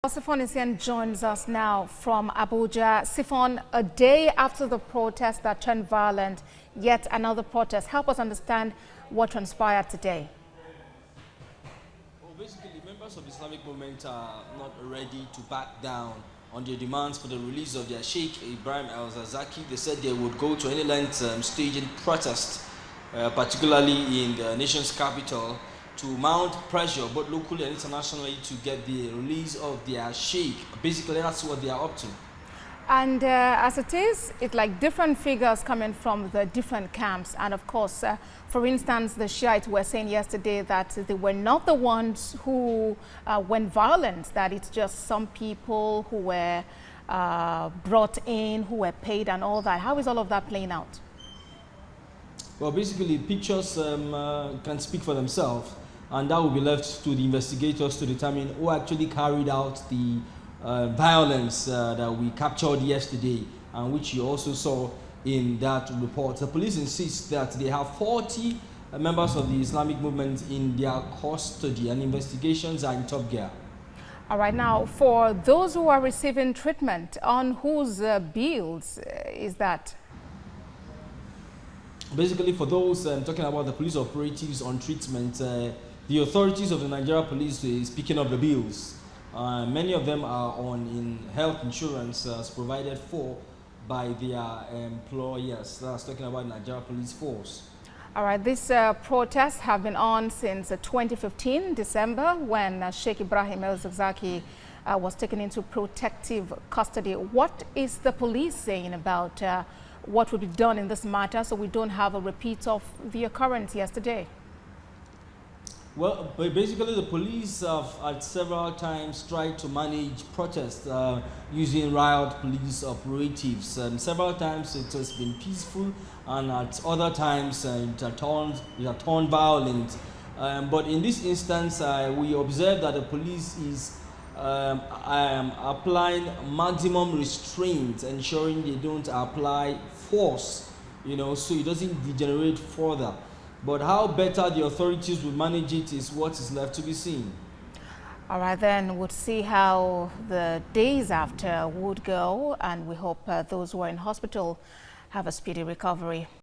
Sifon joins us now from Abuja. Sifon, a day after the protest that turned violent, yet another protest. Help us understand what transpired today. Well, basically, members of the Islamic movement are not ready to back down on their demands for the release of their Sheikh Ibrahim al-Zakzaki. They said they would go to any length staging protest, particularly in the nation's capital, to mount pressure both locally and internationally to get the release of their sheikh. Basically, that's what they are up to. And as it is, it's like different figures coming from the different camps. And of course, for instance, the Shiites were saying yesterday that they were not the ones who went violent, that it's just some people who were brought in, who were paid and all that. How is all of that playing out? Well, basically, pictures can speak for themselves, and that will be left to the investigators to determine who actually carried out the violence that we captured yesterday, and which you also saw in that report. The police insist that they have 40 members of the Islamic movement in their custody, and investigations are in top gear. All right, now, for those who are receiving treatment, on whose bills is that? Basically, for those talking about the police operatives on treatment, the authorities of the Nigeria police is picking up the bills. Many of them are on health insurance provided for by their employers. That's talking about Nigeria Police Force. All right, these protests have been on since 2015, December, when Sheikh Ibrahim al-Zakzaki was taken into protective custody. What is the police saying about what will be done in this matter so we don't have a repeat of the occurrence yesterday? Well, basically the police have at several times tried to manage protests using riot police operatives. Several times it has been peaceful, and at other times it has turned violent. But in this instance, we observe that the police is applying maximum restraint, ensuring they don't apply force, so it doesn't degenerate further. But how better the authorities will manage it is what is left to be seen. All right, then we'll see how the days after would go, and we hope those who are in hospital have a speedy recovery.